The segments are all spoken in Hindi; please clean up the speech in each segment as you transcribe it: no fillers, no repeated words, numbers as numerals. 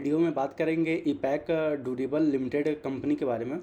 वीडियो में बात करेंगे ईपैक ड्यूरेबल लिमिटेड कंपनी के बारे में।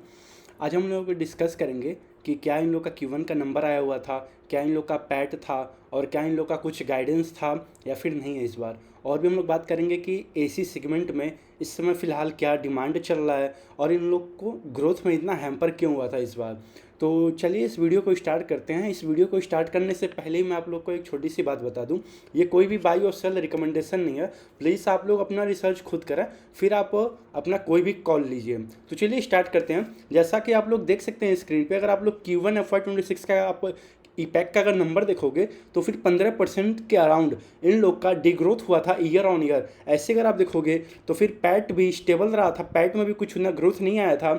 आज हम लोग डिस्कस करेंगे कि क्या इन लोग का Q1 का नंबर आया हुआ था, क्या इन लोग का पैट था और क्या इन लोग का कुछ गाइडेंस था या फिर नहीं है इस बार। और भी हम लोग बात करेंगे कि एसी सेगमेंट में इस समय फ़िलहाल क्या डिमांड चल रहा है और इन लोग को ग्रोथ में इतना हैम्पर क्यों हुआ था इस बार। तो चलिए इस वीडियो को स्टार्ट करते हैं। इस वीडियो को स्टार्ट करने से पहले ही मैं आप लोग को एक छोटी सी बात बता दूं, ये कोई भी बाई और सेल रिकमेंडेशन नहीं है। प्लीज़ आप लोग अपना रिसर्च खुद करें, फिर आप अपना कोई भी कॉल लीजिए। तो चलिए स्टार्ट करते हैं। जैसा कि आप लोग देख सकते हैं स्क्रीन पे, अगर आप लोग Q1 FY26 का आप ईपैक का अगर नंबर देखोगे तो फिर 15% के अराउंड इन लोग का डिग्रोथ हुआ था ईयर ऑन ईयर। ऐसे अगर आप देखोगे तो फिर पैट भी स्टेबल रहा था, पैट में भी कुछ ना ग्रोथ नहीं आया था।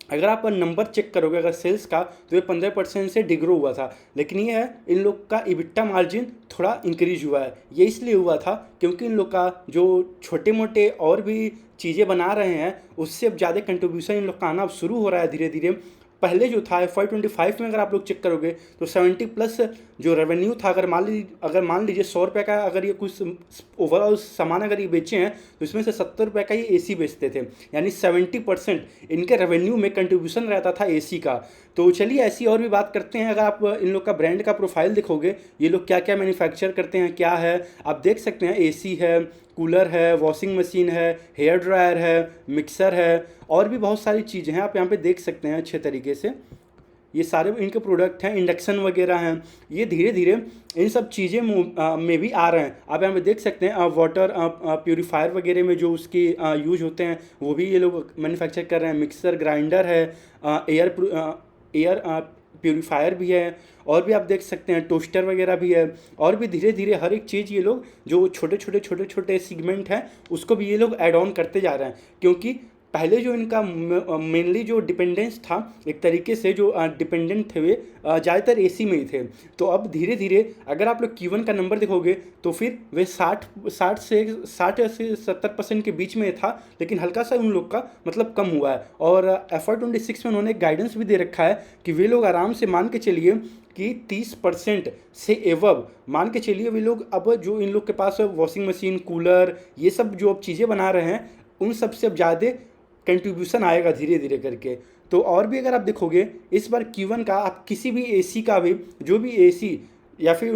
अगर आप नंबर चेक करोगे अगर सेल्स का, तो ये 15% से डिग्रो हुआ था। लेकिन ये है इन लोग का इबिट्टा मार्जिन थोड़ा इंक्रीज हुआ है। ये इसलिए हुआ था क्योंकि इन लोग का जो छोटे मोटे और भी चीज़ें बना रहे हैं उससे अब ज़्यादा कंट्रीब्यूशन इन लोग का आना अब शुरू हो रहा है धीरे धीरे। पहले जो था FY25 में अगर आप लोग चेक करोगे तो 70+ जो रेवेन्यू था, अगर मान लीजिए 100 रुपये का अगर ये कुछ ओवरऑल सामान अगर ये बेचे हैं तो इसमें से 70 रुपये का ये एसी बेचते थे, यानी 70% इनके रेवेन्यू में कंट्रीब्यूशन रहता था एसी का। तो चलिए ऐसी और भी बात करते हैं। अगर आप इन लोग का ब्रांड का प्रोफाइल देखोगे, ये लोग क्या क्या मैन्युफैक्चर करते हैं क्या है, आप देख सकते हैं एसी है, कूलर है, वॉशिंग मशीन है, हेयर ड्रायर है, मिक्सर है और भी बहुत सारी चीज़ें हैं। आप यहाँ पे देख सकते हैं अच्छे तरीके से, ये सारे इनके प्रोडक्ट हैं, इंडक्शन वगैरह हैं। ये धीरे धीरे इन सब चीज़ें में भी आ रहे हैं। आप यहाँ पे देख सकते हैं वाटर प्यूरीफायर वगैरह में जो उसकी यूज होते हैं वो भी ये लोग मैन्युफैक्चर कर रहे हैं। मिक्सर ग्राइंडर है, एयर प्यूरीफायर भी है और भी आप देख सकते हैं टोस्टर वगैरह भी है। और भी धीरे धीरे हर एक चीज़ ये लोग जो छोटे छोटे सेगमेंट हैं उसको भी ये लोग ऐड ऑन करते जा रहे हैं। क्योंकि पहले जो इनका मेनली जो डिपेंडेंस था, एक तरीके से जो डिपेंडेंट थे वे ज़्यादातर एसी में ही थे। तो अब धीरे धीरे अगर आप लोग Q1 का नंबर देखोगे तो फिर वे 60 से 70% के बीच में था, लेकिन हल्का सा उन लोग का मतलब कम हुआ है। और FY26 में उन्होंने गाइडेंस भी दे रखा है कि वे लोग आराम से मान के चलिए कि 30% से एवब मान के चलिए वे लोग अब जो इन लोग के पास वॉशिंग मशीन, कूलर, ये सब जो अब चीज़ें बना रहे हैं उन सबसे अब ज़्यादा कंट्रीब्यूशन आएगा धीरे धीरे करके। तो और भी अगर आप देखोगे इस बार Q1 का, आप किसी भी एसी का भी, जो भी एसी या फिर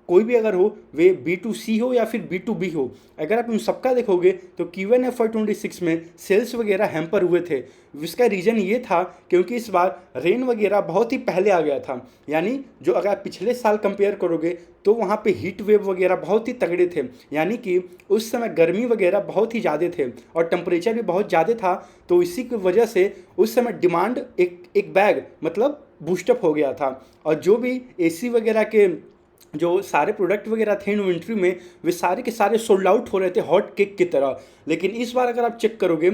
कोई भी अगर हो, वे B2C हो या फिर B2B हो, अगर आप उन सबका देखोगे तो Q1 FY26 में सेल्स वगैरह हैम्पर हुए थे। इसका रीज़न ये था क्योंकि इस बार रेन वगैरह बहुत ही पहले आ गया था। यानी जो अगर आप पिछले साल कंपेयर करोगे तो वहाँ पे हीट वेव वगैरह बहुत ही तगड़े थे, यानी कि उस समय गर्मी वगैरह बहुत ही ज़्यादा थे और टेम्परेचर भी बहुत ज़्यादा था। तो इसी की वजह से उस समय डिमांड एक बैग मतलब बूस्टअप हो गया था। और जो भी एसी वगैरह के जो सारे प्रोडक्ट वगैरह थे इन्वेंट्री में, वे सारे के सारे सोल्ड आउट हो रहे थे हॉट केक की तरह। लेकिन इस बार अगर आप चेक करोगे,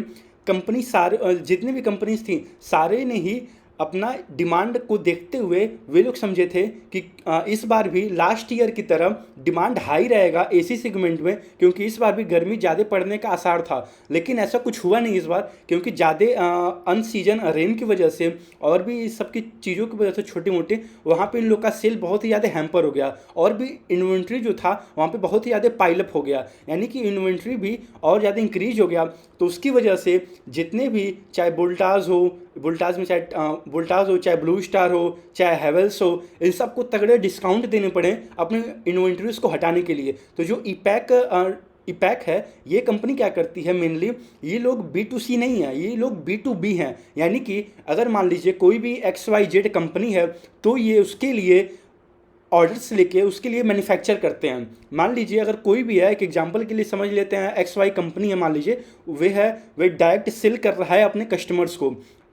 कंपनी सारे जितने भी कंपनीज थी सारे ने ही अपना डिमांड को देखते हुए वे लोग समझे थे कि इस बार भी लास्ट ईयर की तरह डिमांड हाई रहेगा एसी सेगमेंट में, क्योंकि इस बार भी गर्मी ज़्यादा पड़ने का आसार था। लेकिन ऐसा कुछ हुआ नहीं इस बार, क्योंकि ज़्यादा अनसीजन रेन की वजह से और भी इस सब की चीज़ों की वजह से छोटे मोटे वहाँ पे इन लोग का सेल बहुत ही ज़्यादा हैम्पर हो गया और भी इन्वेंट्री जो था वहाँ पे बहुत ही ज़्यादा पाइलअप हो गया, यानी कि इन्वेंट्री भी और ज़्यादा इंक्रीज हो गया। तो उसकी वजह से जितने भी, चाहे वोल्टास में चाहे वोल्टास हो, चाहे ब्लू स्टार हो, चाहे हेवेल्स हो, इन सबको तगड़े डिस्काउंट देने पड़े अपने इन्वेंट्रीज को हटाने के लिए। तो जो ईपैक है, ये कंपनी क्या करती है मेनली, ये लोग B2C नहीं है, ये लोग B2B हैं। यानी कि अगर मान लीजिए कोई भी XYZ कंपनी है तो ये उसके लिए ऑर्डर्स लेके उसके लिए मैन्युफैक्चर करते हैं। मान लीजिए अगर कोई भी है, एक एग्जांपल के लिए समझ लेते हैं, XY कंपनी है मान लीजिए, वे डायरेक्ट सेल कर रहा है अपने कस्टमर्स को,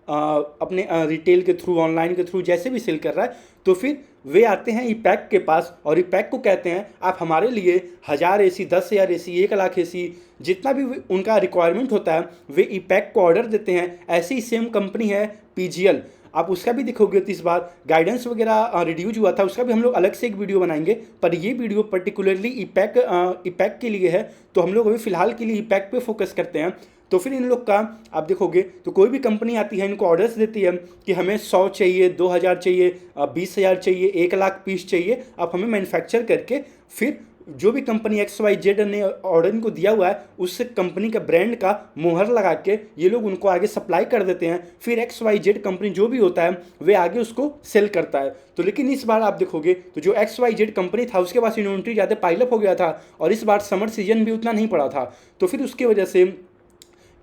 अपने रिटेल के थ्रू, ऑनलाइन के थ्रू, जैसे भी सेल कर रहा है। तो फिर वे आते हैं ईपैक के पास और ईपैक को कहते हैं आप हमारे लिए 1000 एसी, 10,000 एसी, 1,00,000 एसी, जितना भी उनका रिक्वायरमेंट होता है वे ईपैक को ऑर्डर देते हैं। ऐसी ही सेम कंपनी है PGL, आप उसका भी दिखोगे तो इस बार गाइडेंस वगैरह रिड्यूज हुआ था, उसका भी हम लोग अलग से एक वीडियो बनाएंगे। पर ये वीडियो पर्टिकुलरली ईपैक के लिए है, तो हम लोग अभी फ़िलहाल के लिए ईपैक पे फोकस करते हैं। तो फिर इन लोग का आप देखोगे तो कोई भी कंपनी आती है, इनको ऑर्डर्स देती है कि हमें 100 चाहिए, 2000 चाहिए, 20,000 चाहिए, 1,00,000 पीस चाहिए, आप हमें मैन्युफैक्चर करके फिर जो भी कंपनी एक्स वाई जेड ने ऑर्डर इनको दिया हुआ है उस कंपनी का ब्रांड का मोहर लगा के ये लोग उनको आगे सप्लाई कर देते हैं। फिर एक्स वाई जेड कंपनी जो भी होता है वे आगे उसको सेल करता है। तो लेकिन इस बार आप देखोगे तो जो एक्स वाई जेड कंपनी था उसके पास इन्वेंट्री ज़्यादा पाइलअप हो गया था और इस बार समर सीजन भी उतना नहीं पड़ा था, तो फिर उसकी वजह से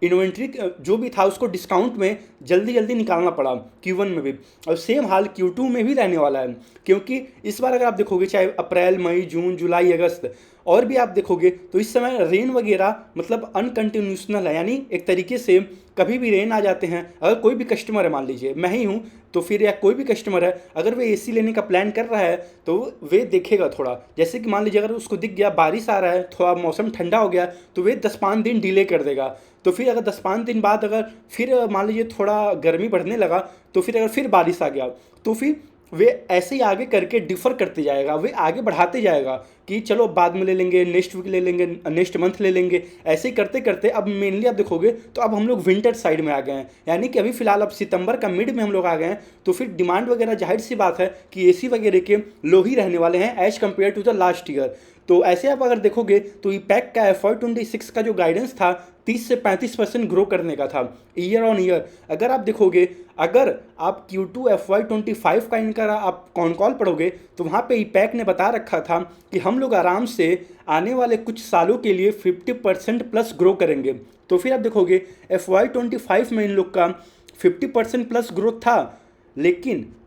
इन्वेंट्री जो भी था उसको डिस्काउंट में जल्दी जल्दी निकालना पड़ा Q1 में भी। और सेम हाल Q2 में भी रहने वाला है, क्योंकि इस बार अगर आप देखोगे चाहे अप्रैल मई जून जुलाई अगस्त और भी आप देखोगे तो इस समय रेन वगैरह मतलब अनकंटिन्यूशनल है, यानी एक तरीके से कभी भी रेन आ जाते हैं। अगर कोई भी कस्टमर है, मान लीजिए मैं ही हूँ तो फिर, या कोई भी कस्टमर है अगर वे एसी लेने का प्लान कर रहा है तो वे देखेगा थोड़ा, जैसे कि मान लीजिए अगर उसको दिख गया बारिश आ रहा है, थोड़ा मौसम ठंडा हो गया तो वे 10-5 दिन डिले कर देगा। तो फिर अगर 10-5 दिन बाद अगर फिर मान लीजिए थोड़ा गर्मी बढ़ने लगा तो फिर अगर फिर बारिश आ गया तो फिर वे ऐसे ही आगे करके डिफ़र करते जाएगा, वे आगे बढ़ाते जाएगा कि चलो बाद में ले लेंगे, नेक्स्ट वीक ले लेंगे, नेक्स्ट मंथ ले लेंगे। ऐसे ही करते करते अब मेनली आप देखोगे तो अब हम लोग विंटर साइड में आ गए हैं, यानी कि अभी फिलहाल अब सितंबर का मिड में हम लोग आ गए हैं। तो फिर डिमांड वगैरह जाहिर सी बात है कि एसी वगैरह के लो ही रहने वाले हैं as compared to the last year. तो ऐसे आप अगर देखोगे तो ईपैक का FY26 का जो गाइडेंस था 30 से 35% ग्रो करने का था ईयर ऑन ईयर। अगर आप देखोगे, अगर आप Q2 FY25 का इनका आप कॉन कॉल पढ़ोगे तो वहाँ पे ईपैक ने बता रखा था कि हम लोग आराम से आने वाले कुछ सालों के लिए 50% प्लस ग्रो करेंगे। तो फिर आप देखोगे FY25 में इन लोग का 50% प्लस ग्रोथ था,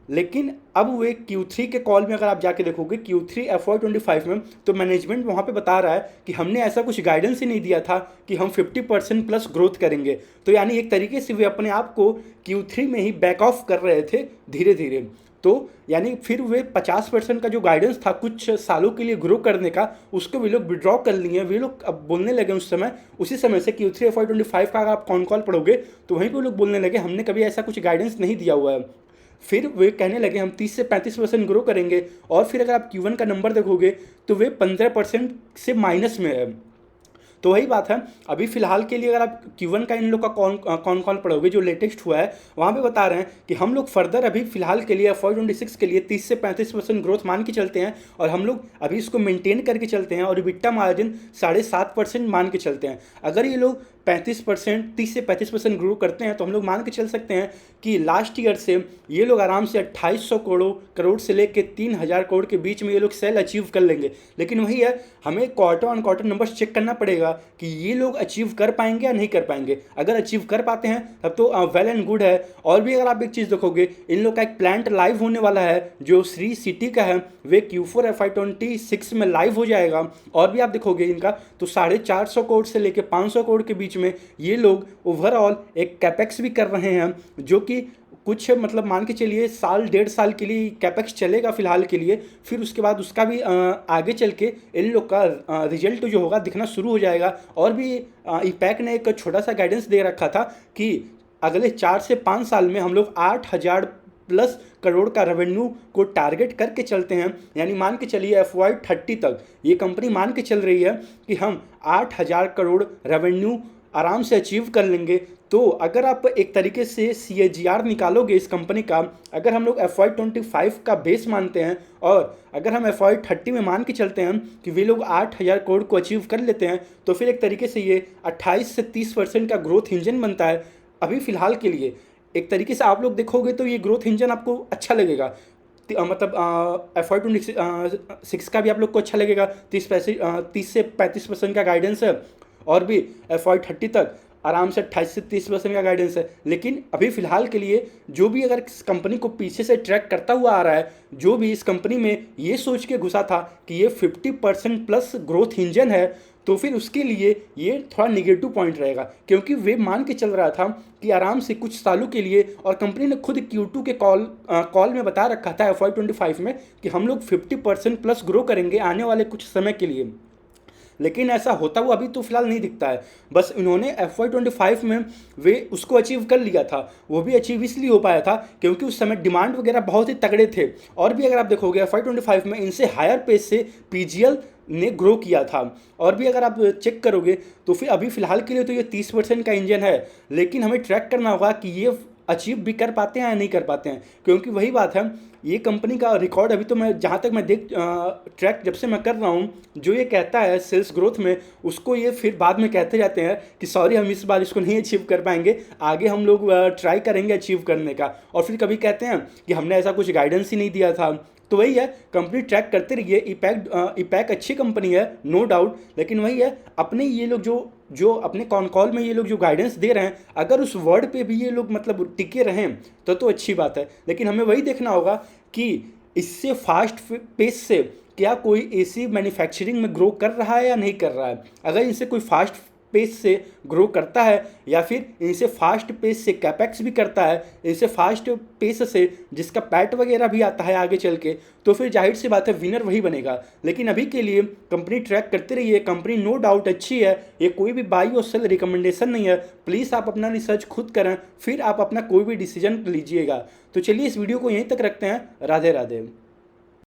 लेकिन अब वे Q3 के कॉल में अगर आप जाके देखोगे Q3 FY25 में तो मैनेजमेंट वहाँ पे बता रहा है कि हमने ऐसा कुछ गाइडेंस ही नहीं दिया था कि हम 50% प्लस ग्रोथ करेंगे। तो यानी एक तरीके से वे अपने आप को Q3 में ही बैक ऑफ कर रहे थे धीरे धीरे। तो यानी फिर वे 50% का जो गाइडेंस था कुछ सालों के लिए ग्रो करने का, उसको वे लोग विड्रॉ कर लिए। वे लोग अब बोलने लगे उसी समय से Q3 FY25 का अगर आप कॉन कॉल पढ़ोगे तो वहीं पर लोग बोलने लगे हमने कभी ऐसा कुछ गाइडेंस नहीं दिया हुआ है। फिर वे कहने लगे हम 30 से 35% ग्रो करेंगे। और फिर अगर आप Q1 का नंबर देखोगे तो वे 15% से माइनस में है। तो वही बात है, अभी फिलहाल के लिए अगर आप Q1 का इन लोग का कौन कौन पढ़ोगे जो लेटेस्ट हुआ है वहाँ पे बता रहे हैं कि हम लोग फर्दर अभी फिलहाल के लिए FY26 के लिए 30 से 35% ग्रोथ मान के चलते हैं और हम लोग अभी इसको मेंटेन करके चलते हैं और EBITDA मार्जिन 7.5% मान के चलते हैं। अगर ये लोग 35% 30 से 35% ग्रो करते हैं तो हम लोग मान के चल सकते हैं कि लास्ट ईयर से ये लोग आराम से 2800 करोड़ से लेकर 3000 करोड़ के बीच में ये लोग सेल अचीव कर लेंगे। लेकिन वही है, हमें quarter on quarter numbers check करना पड़ेगा कि ये लोग अचीव कर पाएंगे या नहीं कर पाएंगे। अगर अचीव कर पाते हैं तब तो वेल एंड गुड है। और भी अगर आप एक चीज़ देखोगे, इन लोग का एक प्लांट लाइव होने वाला है जो श्री सिटी का है, वे Q4 FY26 में लाइव हो जाएगा। और भी आप देखोगे इनका तो 450 करोड़ से लेकर 500 करोड़ के बीच में ये लोग ओवरऑल एक कैपेक्स भी कर रहे हैं, जो कि कुछ मतलब मान के चलिए साल 1.5 साल के लिए कैपेक्स चलेगा फिलहाल के लिए। फिर उसके बाद उसका भी आगे चल के इन लोग का रिजल्ट जो होगा दिखना शुरू हो जाएगा। और भी ईपैक ने एक छोटा सा गाइडेंस दे रखा था कि अगले 4 से 5 साल में हम लोग 8000 प्लस करोड़ का रेवेन्यू को टारगेट करके चलते हैं। यानी मान के चलिए FY30 तक ये कंपनी मान के चल रही है कि हम 8000 करोड़ रेवेन्यू आराम से अचीव कर लेंगे। तो अगर आप एक तरीके से CAGR निकालोगे इस कंपनी का, अगर हम लोग FY25 का बेस मानते हैं और अगर हम FY30 में मान के चलते हैं कि वे लोग 8000 करोड़ को अचीव कर लेते हैं तो फिर एक तरीके से ये 28 से 30% का ग्रोथ इंजन बनता है अभी फ़िलहाल के लिए। एक तरीके से आप लोग देखोगे तो ये ग्रोथ इंजन आपको अच्छा लगेगा, मतलब FY26 का भी आप लोग को अच्छा लगेगा। 30 से 35% का गाइडेंस है और भी FY30 तक आराम से 28 से 30% का गाइडेंस है। लेकिन अभी फ़िलहाल के लिए जो भी अगर इस कंपनी को पीछे से ट्रैक करता हुआ आ रहा है, जो भी इस कंपनी में ये सोच के घुसा था कि ये 50% प्लस ग्रोथ इंजन है, तो फिर उसके लिए ये थोड़ा निगेटिव पॉइंट रहेगा, क्योंकि वे मान के चल रहा था कि आराम से कुछ सालों के लिए, और कंपनी ने खुद Q2 के कॉल में बता रखा था FY25 में कि हम लोग 50% प्लस ग्रो करेंगे आने वाले कुछ समय के लिए। लेकिन ऐसा होता हुआ अभी तो फिलहाल नहीं दिखता है। बस इन्होंने FY25 में वे उसको अचीव कर लिया था। वो भी अचीव इसलिए हो पाया था क्योंकि उस समय डिमांड वगैरह बहुत ही तगड़े थे। और भी अगर आप देखोगे FY25 में इनसे हायर पेज से PGL ने ग्रो किया था। और भी अगर आप चेक करोगे तो फिर अभी फ़िलहाल के लिए तो ये 30% का इंजन है, लेकिन हमें ट्रैक करना होगा कि ये अचीव भी कर पाते हैं या नहीं कर पाते हैं। क्योंकि वही बात है, ये कंपनी का रिकॉर्ड अभी तो मैं जहाँ तक मैं ट्रैक जब से मैं कर रहा हूँ, जो ये कहता है सेल्स ग्रोथ में, उसको ये फिर बाद में कहते जाते हैं कि सॉरी हम इस बार इसको नहीं अचीव कर पाएंगे, आगे हम लोग ट्राई करेंगे अचीव करने का। और फिर कभी कहते हैं कि हमने ऐसा कुछ गाइडेंस ही नहीं दिया था। तो वही है, कंपनी ट्रैक करते रहिए। ईपैक अच्छी कंपनी है, नो डाउट, लेकिन वही है, अपने ये लोग जो जो अपने कॉन कॉल में ये लोग जो गाइडेंस दे रहे हैं, अगर उस वर्ड पे भी ये लोग मतलब टिके रहें तो अच्छी बात है। लेकिन हमें वही देखना होगा कि इससे फास्ट पेस से क्या कोई एसी मैन्युफैक्चरिंग में ग्रो कर रहा है या नहीं कर रहा है। अगर इनसे कोई फास्ट पेस से ग्रो करता है, या फिर इनसे फास्ट पेस से कैपेक्स भी करता है, इनसे फास्ट पेस से जिसका पैट वगैरह भी आता है आगे चल के, तो फिर जाहिर सी बात है विनर वही बनेगा। लेकिन अभी के लिए कंपनी ट्रैक करते रहिए। कंपनी नो डाउट अच्छी है, ये कोई भी बाई और सेल रिकमेंडेशन नहीं है। प्लीज़ आप अपना रिसर्च खुद करें, फिर आप अपना कोई भी डिसीजन लीजिएगा। तो चलिए इस वीडियो को यहीं तक रखते हैं। राधे राधे।